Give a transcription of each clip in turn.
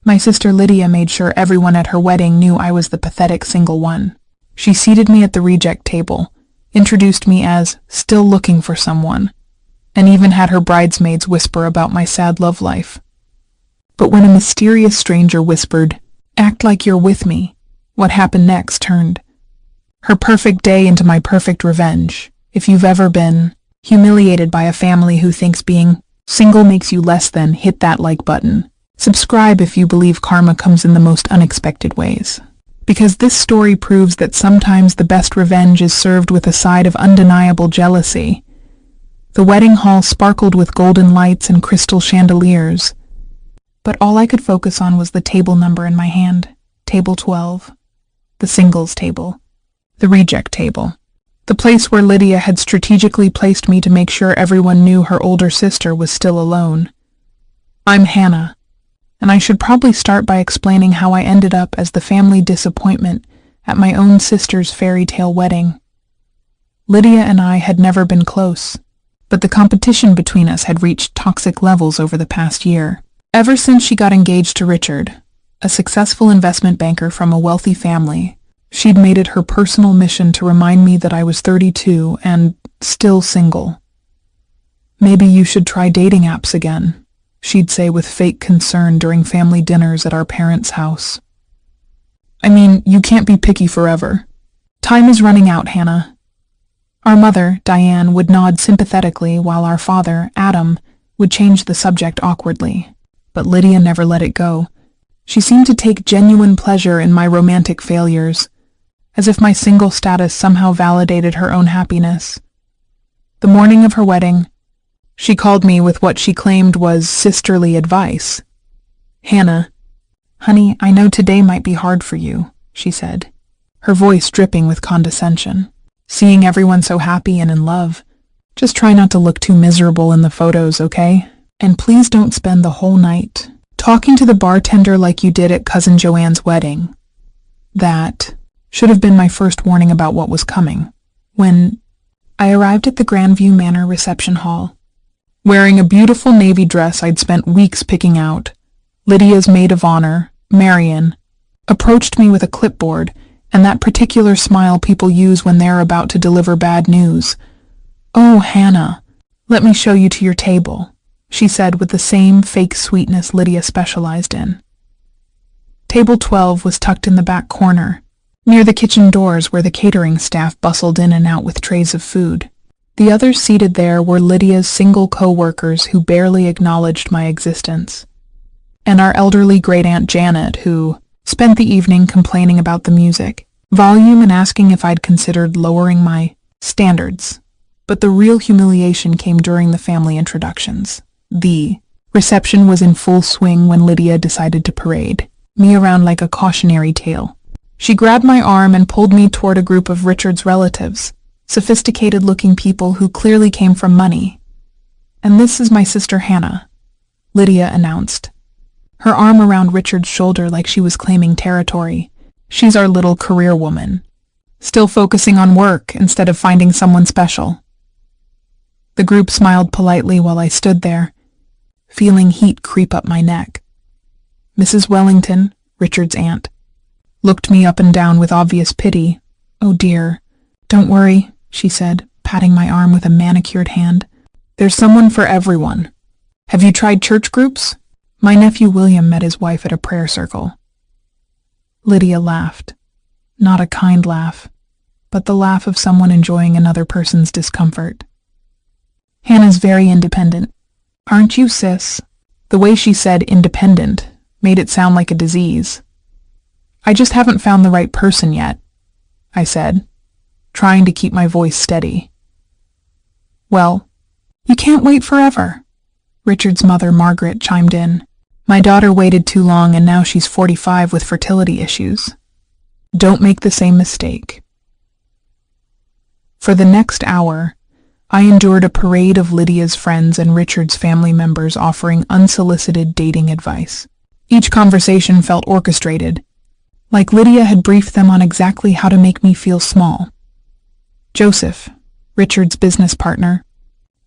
My sister Lydia made sure everyone at her wedding knew I was the pathetic single one. She seated me at the reject table, introduced me as still looking for someone, and even had her bridesmaids whisper about my sad love life. But when a mysterious stranger whispered, "Act like you're with me," what happened next turned her perfect day into my perfect revenge. If you've ever been humiliated by a family who thinks being single makes you less than, hit that like button. Subscribe if you believe karma comes in the most unexpected ways. Because this story proves that sometimes the best revenge is served with a side of undeniable jealousy. The wedding hall sparkled with golden lights and crystal chandeliers, but all I could focus on was the table number in my hand, table 12, the singles table, the reject table, the place where Lydia had strategically placed me to make sure everyone knew her older sister was still alone. I'm Hannah, and I should probably start by explaining how I ended up as the family disappointment at my own sister's fairy tale wedding. Lydia and I had never been close, but the competition between us had reached toxic levels over the past year. Ever since she got engaged to Richard, a successful investment banker from a wealthy family, she'd made it her personal mission to remind me that I was 32 and still single. "Maybe you should try dating apps again," she'd say with fake concern during family dinners at our parents' house. "I mean, you can't be picky forever. Time is running out, Hannah." Our mother, Diane, would nod sympathetically while our father, Adam, would change the subject awkwardly. But Lydia never let it go. She seemed to take genuine pleasure in my romantic failures, as if my single status somehow validated her own happiness. The morning of her wedding, she called me with what she claimed was sisterly advice. "Hannah, honey, I know today might be hard for you," she said, her voice dripping with condescension. "Seeing everyone so happy and in love. Just try not to look too miserable in the photos, okay? And please don't spend the whole night talking to the bartender like you did at Cousin Joanne's wedding." That should have been my first warning about what was coming. When I arrived at the Grandview Manor reception hall, wearing a beautiful navy dress I'd spent weeks picking out, Lydia's maid of honor, Marion, approached me with a clipboard and that particular smile people use when they're about to deliver bad news. "Oh, Hannah, let me show you to your table," she said with the same fake sweetness Lydia specialized in. Table 12 was tucked in the back corner, near the kitchen doors where the catering staff bustled in and out with trays of food. The others seated there were Lydia's single co-workers who barely acknowledged my existence, and our elderly great-aunt Janet, who spent the evening complaining about the music, volume, and asking if I'd considered lowering my standards. But the real humiliation came during the family introductions. The reception was in full swing when Lydia decided to parade me around like a cautionary tale. She grabbed my arm and pulled me toward a group of Richard's relatives, sophisticated-looking people who clearly came from money. "And this is my sister Hannah," Lydia announced, her arm around Richard's shoulder like she was claiming territory. "She's our little career woman, still focusing on work instead of finding someone special." The group smiled politely while I stood there, feeling heat creep up my neck. Mrs. Wellington, Richard's aunt, looked me up and down with obvious pity. "Oh dear, don't worry," she said, patting my arm with a manicured hand. "There's someone for everyone. Have you tried church groups? My nephew William met his wife at a prayer circle." Lydia laughed. Not a kind laugh, but the laugh of someone enjoying another person's discomfort. "Hannah's very independent. Aren't you, sis?" The way she said independent made it sound like a disease. "I just haven't found the right person yet," I said, trying to keep my voice steady. "Well, you can't wait forever," Richard's mother, Margaret, chimed in. "My daughter waited too long and now she's 45 with fertility issues. Don't make the same mistake." For the next hour, I endured a parade of Lydia's friends and Richard's family members offering unsolicited dating advice. Each conversation felt orchestrated, like Lydia had briefed them on exactly how to make me feel small. Joseph, Richard's business partner,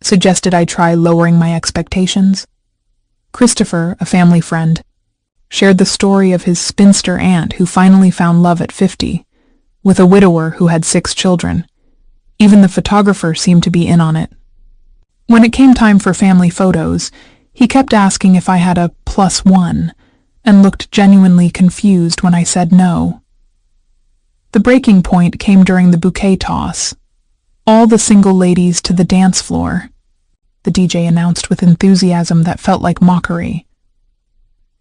suggested I try lowering my expectations. Christopher, a family friend, shared the story of his spinster aunt who finally found love at 50, with a widower who had 6 children. Even the photographer seemed to be in on it. When it came time for family photos, he kept asking if I had a +1, and looked genuinely confused when I said no. The breaking point came during the bouquet toss. All the single ladies to the dance floor, the DJ announced with enthusiasm that felt like mockery.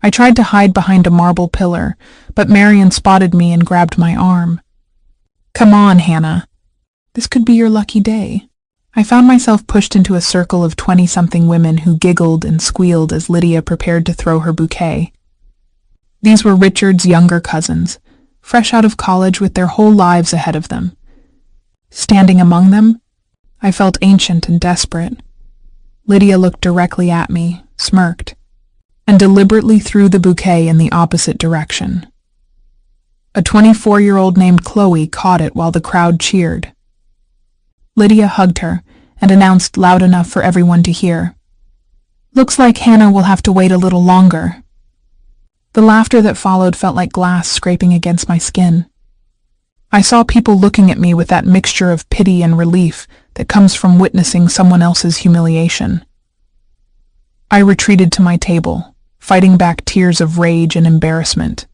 I tried to hide behind a marble pillar, but Marion spotted me and grabbed my arm. "Come on, Hannah. This could be your lucky day." I found myself pushed into a circle of 20-something women who giggled and squealed as Lydia prepared to throw her bouquet. These were Richard's younger cousins, fresh out of college with their whole lives ahead of them. Standing among them, I felt ancient and desperate. Lydia looked directly at me, smirked, and deliberately threw the bouquet in the opposite direction. A 24-year-old named Chloe caught it while the crowd cheered. Lydia hugged her and announced loud enough for everyone to hear, "Looks like Hannah will have to wait a little longer." The laughter that followed felt like glass scraping against my skin. I saw people looking at me with that mixture of pity and relief that comes from witnessing someone else's humiliation. I retreated to my table, fighting back tears of rage and embarrassment.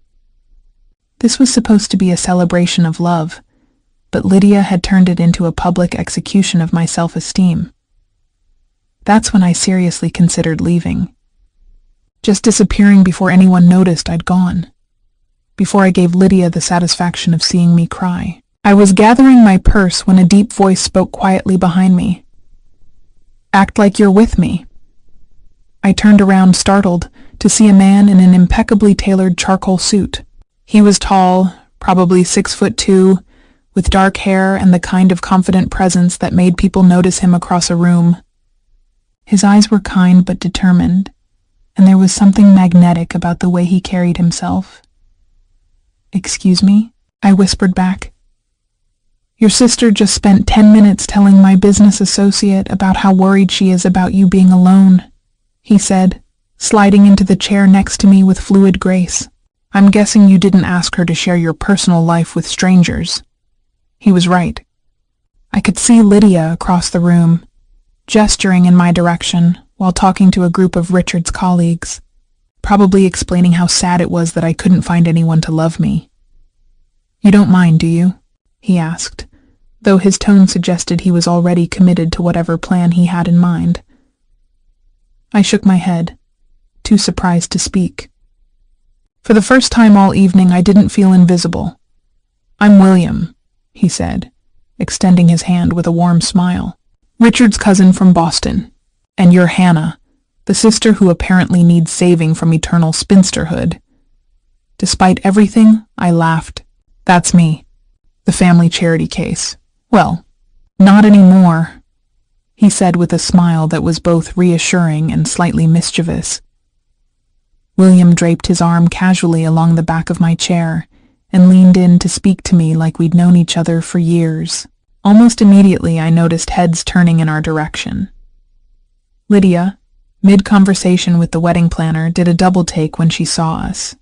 This was supposed to be a celebration of love, but Lydia had turned it into a public execution of my self-esteem. That's when I seriously considered leaving. Just disappearing before anyone noticed I'd gone. Before I gave Lydia the satisfaction of seeing me cry. I was gathering my purse when a deep voice spoke quietly behind me. "Act like you're with me." I turned around startled to see a man in an impeccably tailored charcoal suit. He was tall, probably 6'2", with dark hair and the kind of confident presence that made people notice him across a room. His eyes were kind but determined, and there was something magnetic about the way he carried himself. "Excuse me?" I whispered back. "Your sister just spent 10 minutes telling my business associate about how worried she is about you being alone," he said, sliding into the chair next to me with fluid grace. "I'm guessing you didn't ask her to share your personal life with strangers." He was right. I could see Lydia across the room, gesturing in my direction while talking to a group of Richard's colleagues, probably explaining how sad it was that I couldn't find anyone to love me. "You don't mind, do you?" he asked, though his tone suggested he was already committed to whatever plan he had in mind. I shook my head, too surprised to speak. For the first time all evening, I didn't feel invisible. "I'm William," he said, extending his hand with a warm smile. "Richard's cousin from Boston. And you're Hannah, the sister who apparently needs saving from eternal spinsterhood." Despite everything, I laughed. "That's me. The family charity case. Well, not anymore," he said with a smile that was both reassuring and slightly mischievous. William draped his arm casually along the back of my chair and leaned in to speak to me like we'd known each other for years. Almost immediately, I noticed heads turning in our direction. Lydia, mid-conversation with the wedding planner, did a double-take when she saw us.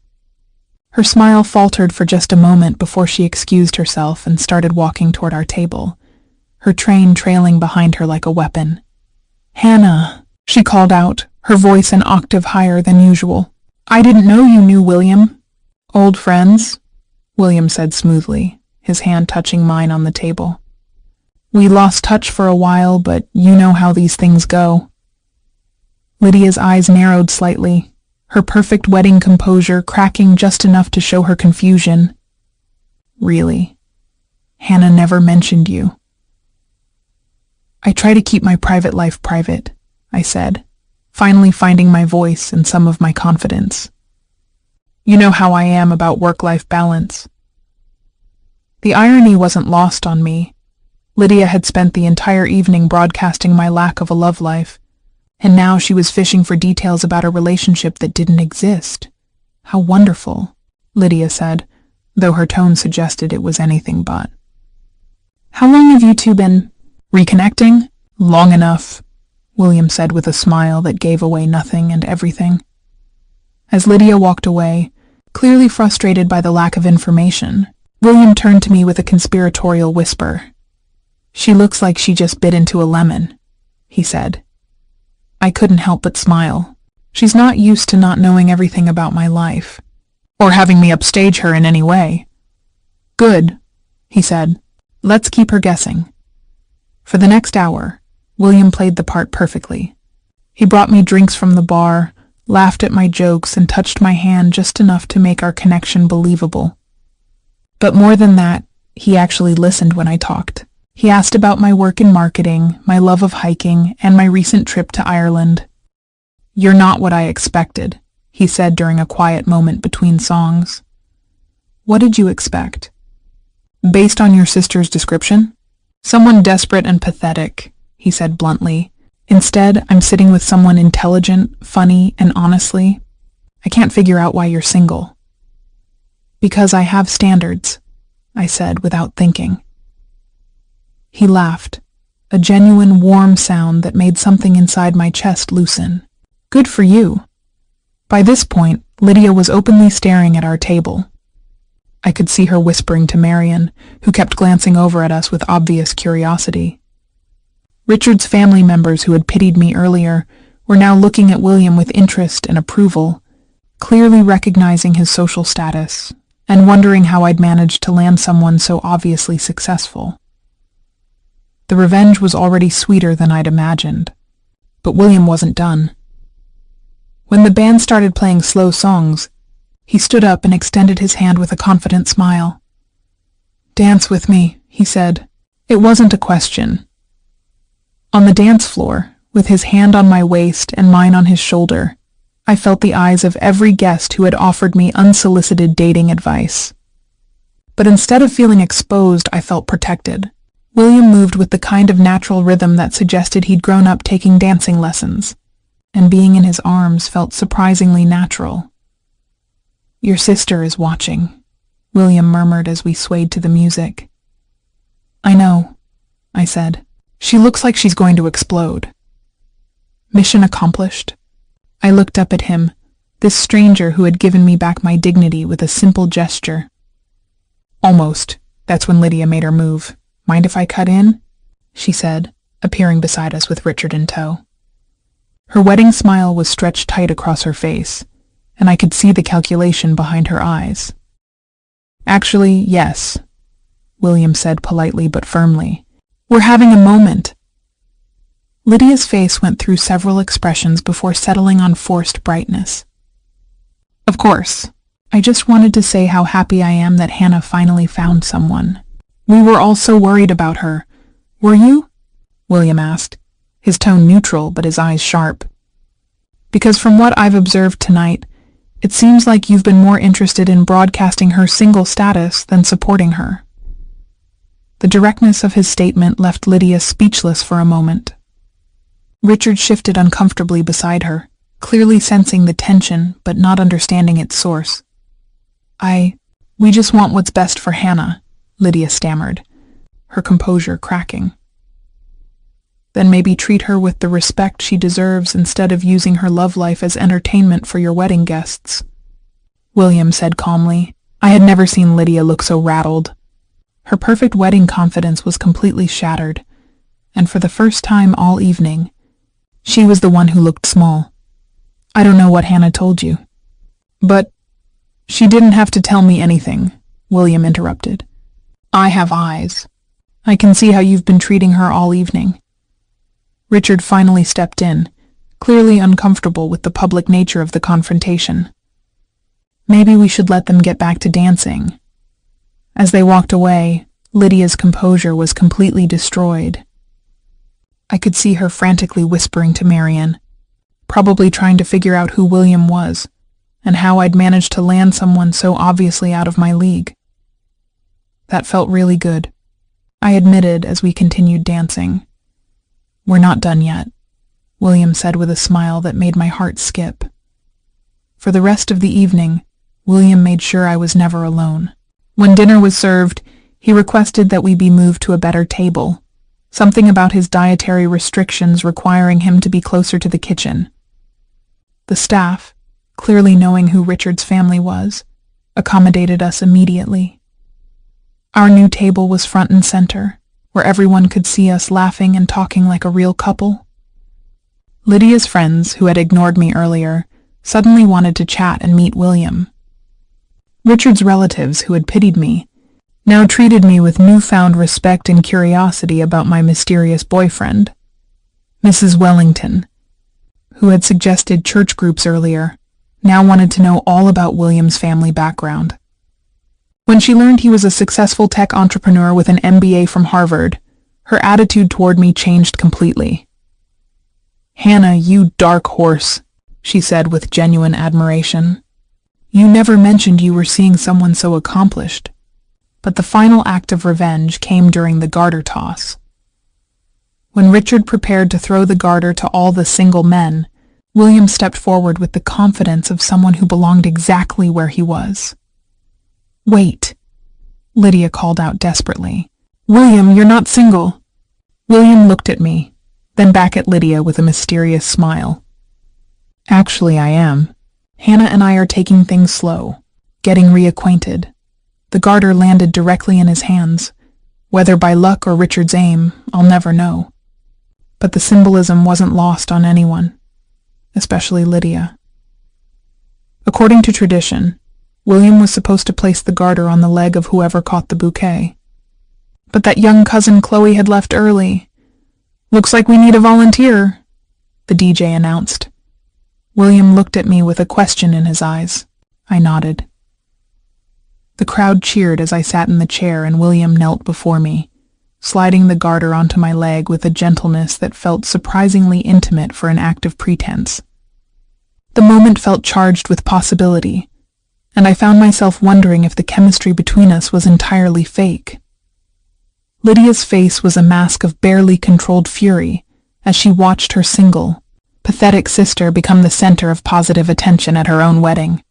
Her smile faltered for just a moment before she excused herself and started walking toward our table, her train trailing behind her like a weapon. "Hannah," she called out, her voice an octave higher than usual. "I didn't know you knew William." "Old friends," William said smoothly, his hand touching mine on the table. "We lost touch for a while, but you know how these things go." Lydia's eyes narrowed slightly, her perfect wedding composure cracking just enough to show her confusion. "Really? Hannah never mentioned you." "I try to keep my private life private," I said, finally finding my voice and some of my confidence. "You know how I am about work-life balance." The irony wasn't lost on me. Lydia had spent the entire evening broadcasting my lack of a love life, and now she was fishing for details about a relationship that didn't exist. "How wonderful," Lydia said, though her tone suggested it was anything but. "How long have you two been reconnecting?" "Long enough," William said with a smile that gave away nothing and everything. As Lydia walked away, clearly frustrated by the lack of information, William turned to me with a conspiratorial whisper. "She looks like she just bit into a lemon," he said. I couldn't help but smile. She's not used to not knowing everything about my life, or having me upstage her in any way. "Good," he said. "Let's keep her guessing." For the next hour, William played the part perfectly. He brought me drinks from the bar, laughed at my jokes, and touched my hand just enough to make our connection believable. But more than that, he actually listened when I talked. He asked about my work in marketing, my love of hiking, and my recent trip to Ireland. "You're not what I expected," he said during a quiet moment between songs. "What did you expect?" "Based on your sister's description?" "Someone desperate and pathetic," he said bluntly. "Instead, I'm sitting with someone intelligent, funny, and honestly, I can't figure out why you're single." "Because I have standards," I said without thinking. He laughed, a genuine warm sound that made something inside my chest loosen. "Good for you." By this point, Lydia was openly staring at our table. I could see her whispering to Marion, who kept glancing over at us with obvious curiosity. Richard's family members, who had pitied me earlier, were now looking at William with interest and approval, clearly recognizing his social status, and wondering how I'd managed to land someone so obviously successful. The revenge was already sweeter than I'd imagined, but William wasn't done. When the band started playing slow songs, he stood up and extended his hand with a confident smile. "Dance with me," he said. It wasn't a question. On the dance floor, with his hand on my waist and mine on his shoulder, I felt the eyes of every guest who had offered me unsolicited dating advice. But instead of feeling exposed, I felt protected. William moved with the kind of natural rhythm that suggested he'd grown up taking dancing lessons, and being in his arms felt surprisingly natural. "Your sister is watching," William murmured as we swayed to the music. "I know," I said. "She looks like she's going to explode." Mission accomplished. I looked up at him, this stranger who had given me back my dignity with a simple gesture. "Almost." That's when Lydia made her move. "Mind if I cut in?" she said, appearing beside us with Richard in tow. Her wedding smile was stretched tight across her face, and I could see the calculation behind her eyes. "Actually, yes," William said politely but firmly. "We're having a moment." Lydia's face went through several expressions before settling on forced brightness. "Of course. I just wanted to say how happy I am that Hannah finally found someone. We were all so worried about her. Were you?" William asked, his tone neutral but his eyes sharp. "Because from what I've observed tonight, it seems like you've been more interested in broadcasting her single status than supporting her." The directness of his statement left Lydia speechless for a moment. Richard shifted uncomfortably beside her, clearly sensing the tension but not understanding its source. We just want what's best for Hannah," Lydia stammered, her composure cracking. "Then maybe treat her with the respect she deserves instead of using her love life as entertainment for your wedding guests," William said calmly. I had never seen Lydia look so rattled. Her perfect wedding confidence was completely shattered, and for the first time all evening, she was the one who looked small. "I don't know what Hannah told you." "But she didn't have to tell me anything," William interrupted. "I have eyes. I can see how you've been treating her all evening." Richard finally stepped in, clearly uncomfortable with the public nature of the confrontation. "Maybe we should let them get back to dancing." As they walked away, Lydia's composure was completely destroyed. I could see her frantically whispering to Marion, probably trying to figure out who William was, and how I'd managed to land someone so obviously out of my league. That felt really good, I admitted as we continued dancing. "We're not done yet," William said with a smile that made my heart skip. For the rest of the evening, William made sure I was never alone. When dinner was served, he requested that we be moved to a better table, something about his dietary restrictions requiring him to be closer to the kitchen. The staff, clearly knowing who Richard's family was, accommodated us immediately. Our new table was front and center, where everyone could see us laughing and talking like a real couple. Lydia's friends, who had ignored me earlier, suddenly wanted to chat and meet William. Richard's relatives, who had pitied me, now treated me with newfound respect and curiosity about my mysterious boyfriend. Mrs. Wellington, who had suggested church groups earlier, now wanted to know all about William's family background. When she learned he was a successful tech entrepreneur with an MBA from Harvard, her attitude toward me changed completely. "Hannah, you dark horse," she said with genuine admiration. "You never mentioned you were seeing someone so accomplished." But the final act of revenge came during the garter toss. When Richard prepared to throw the garter to all the single men, William stepped forward with the confidence of someone who belonged exactly where he was. "Wait," Lydia called out desperately. "William, you're not single." William looked at me, then back at Lydia with a mysterious smile. "Actually, I am. Hannah and I are taking things slow, getting reacquainted." The garter landed directly in his hands. Whether by luck or Richard's aim, I'll never know. But the symbolism wasn't lost on anyone, especially Lydia. According to tradition, William was supposed to place the garter on the leg of whoever caught the bouquet. But that young cousin Chloe had left early. "Looks like we need a volunteer," the DJ announced. William looked at me with a question in his eyes. I nodded. The crowd cheered as I sat in the chair and William knelt before me, sliding the garter onto my leg with a gentleness that felt surprisingly intimate for an act of pretense. The moment felt charged with possibility, and I found myself wondering if the chemistry between us was entirely fake. Lydia's face was a mask of barely controlled fury as she watched her single, pathetic sister become the center of positive attention at her own wedding.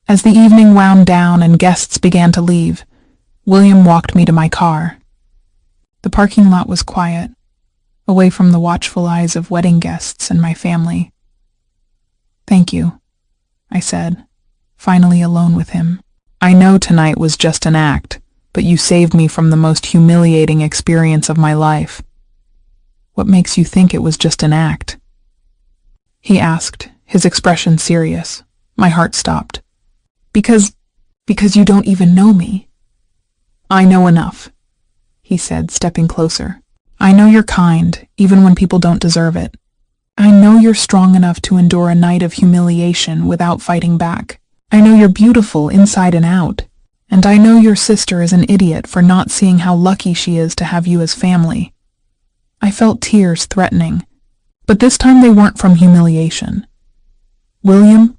As the evening wound down and guests began to leave, William walked me to my car. The parking lot was quiet, away from the watchful eyes of wedding guests and my family. "Thank you," I said, finally alone with him. "I know tonight was just an act, but you saved me from the most humiliating experience of my life." "What makes you think it was just an act?" he asked, his expression serious. My heart stopped. Because you don't even know me." "I know enough," he said, stepping closer. "I know you're kind, even when people don't deserve it. I know you're strong enough to endure a night of humiliation without fighting back. I know you're beautiful inside and out. And I know your sister is an idiot for not seeing how lucky she is to have you as family." I felt tears threatening, but this time they weren't from humiliation. "William,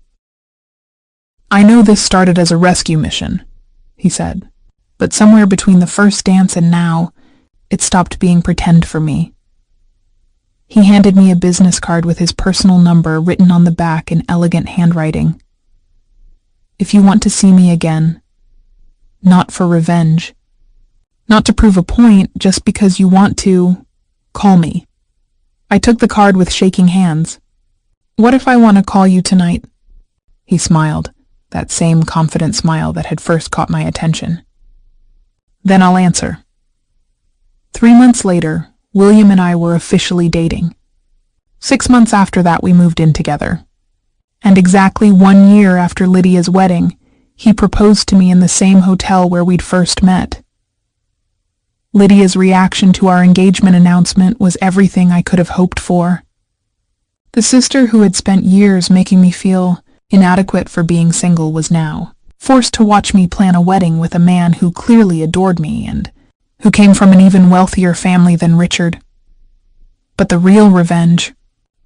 I know this started as a rescue mission," he said, "but somewhere between the first dance and now, it stopped being pretend for me." He handed me a business card with his personal number written on the back in elegant handwriting. "If you want to see me again, not for revenge, not to prove a point, just because you want to, call me." I took the card with shaking hands. "What if I want to call you tonight?" He smiled, that same confident smile that had first caught my attention. "Then I'll answer." 3 months later, William and I were officially dating. 6 months after that, we moved in together. And exactly 1 year after Lydia's wedding, he proposed to me in the same hotel where we'd first met. Lydia's reaction to our engagement announcement was everything I could have hoped for. The sister who had spent years making me feel inadequate for being single was now forced to watch me plan a wedding with a man who clearly adored me and who came from an even wealthier family than Richard. But the real revenge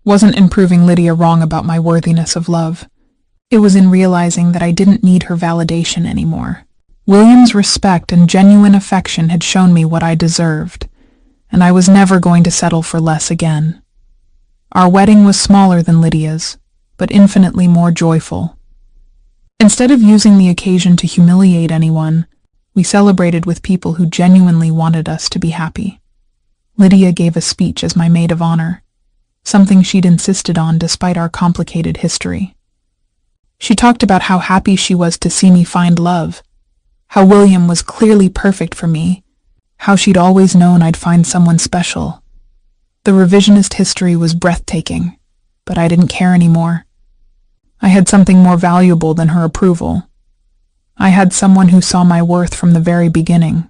wasn't in proving Lydia wrong about my worthiness of love. It was in realizing that I didn't need her validation anymore. William's respect and genuine affection had shown me what I deserved, and I was never going to settle for less again. Our wedding was smaller than Lydia's, but infinitely more joyful. Instead of using the occasion to humiliate anyone, we celebrated with people who genuinely wanted us to be happy. Lydia gave a speech as my maid of honor, something she'd insisted on despite our complicated history. She talked about how happy she was to see me find love, how William was clearly perfect for me, how she'd always known I'd find someone special. The revisionist history was breathtaking, but I didn't care anymore. I had something more valuable than her approval. I had someone who saw my worth from the very beginning.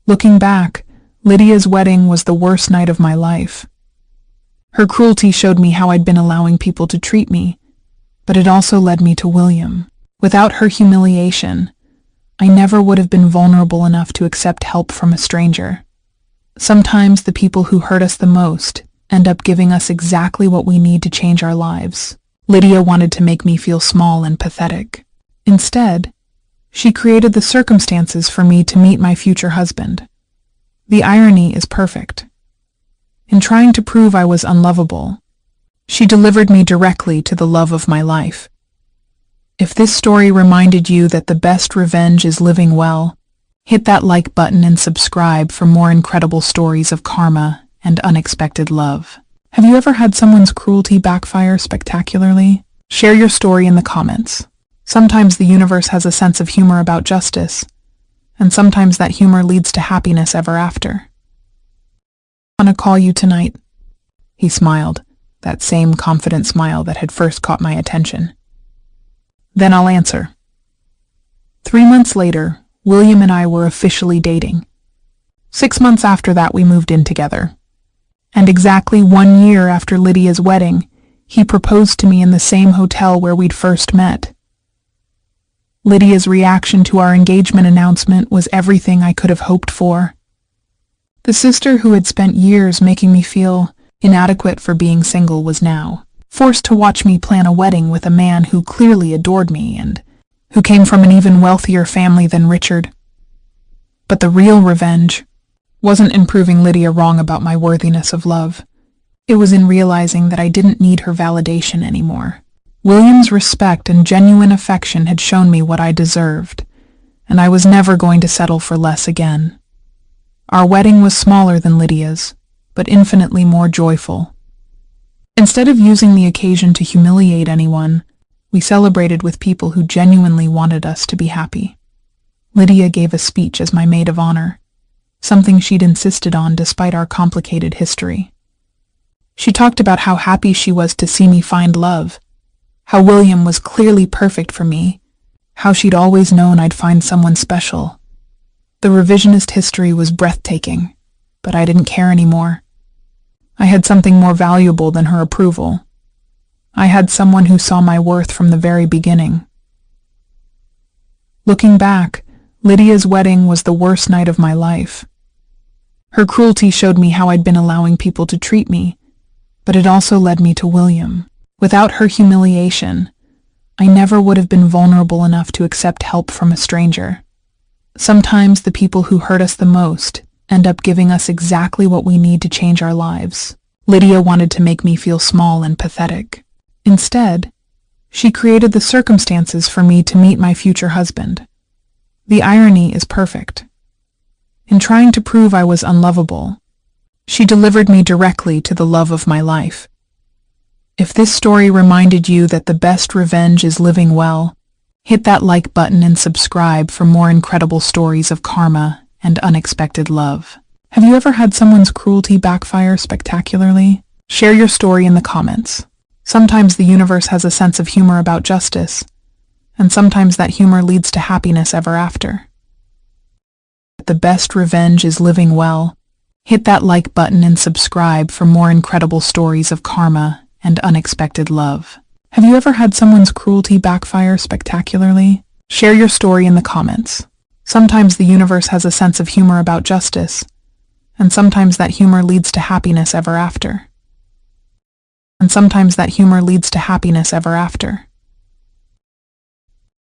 Looking back, Lydia's wedding was the worst night of my life. Her cruelty showed me how I'd been allowing people to treat me, but it also led me to William. Without her humiliation, I never would have been vulnerable enough to accept help from a stranger. Sometimes the people who hurt us the most end up giving us exactly what we need to change our lives. Lydia wanted to make me feel small and pathetic. Instead, she created the circumstances for me to meet my future husband. The irony is perfect. In trying to prove I was unlovable, she delivered me directly to the love of my life. If this story reminded you that the best revenge is living well, hit that like button and subscribe for more incredible stories of karma and unexpected love. Have you ever had someone's cruelty backfire spectacularly? Share your story in the comments. Sometimes the universe has a sense of humor about justice, and sometimes that humor leads to happiness ever after. "I want to call you tonight," he smiled, that same confident smile that had first caught my attention. "Then I'll answer." 3 months later, William and I were officially dating. 6 months after that, we moved in together. And exactly 1 year after Lydia's wedding, he proposed to me in the same hotel where we'd first met. Lydia's reaction to our engagement announcement was everything I could have hoped for. The sister who had spent years making me feel inadequate for being single was now forced to watch me plan a wedding with a man who clearly adored me and who came from an even wealthier family than Richard. But the real revenge wasn't in proving Lydia wrong about my worthiness of love. It was in realizing that I didn't need her validation anymore. William's respect and genuine affection had shown me what I deserved, and I was never going to settle for less again. Our wedding was smaller than Lydia's, but infinitely more joyful. Instead of using the occasion to humiliate anyone, we celebrated with people who genuinely wanted us to be happy. Lydia gave a speech as my maid of honor, something she'd insisted on despite our complicated history. She talked about how happy she was to see me find love, how William was clearly perfect for me, how she'd always known I'd find someone special. The revisionist history was breathtaking, but I didn't care anymore. I had something more valuable than her approval. I had someone who saw my worth from the very beginning. Looking back, Lydia's wedding was the worst night of my life. Her cruelty showed me how I'd been allowing people to treat me, but it also led me to William. Without her humiliation, I never would have been vulnerable enough to accept help from a stranger. Sometimes the people who hurt us the most end up giving us exactly what we need to change our lives. Lydia wanted to make me feel small and pathetic. Instead, she created the circumstances for me to meet my future husband. The irony is perfect. In trying to prove I was unlovable, she delivered me directly to the love of my life. If this story reminded you that the best revenge is living well, hit that like button and subscribe for more incredible stories of karma and unexpected love. Have you ever had someone's cruelty backfire spectacularly? Share your story in the comments. Sometimes the universe has a sense of humor about justice, and sometimes that humor leads to happiness ever after. The best revenge is living well. Hit that like button and subscribe for more incredible stories of karma and unexpected love. Have you ever had someone's cruelty backfire spectacularly? Share your story in the comments. Sometimes the universe has a sense of humor about justice, and sometimes that humor leads to happiness ever after.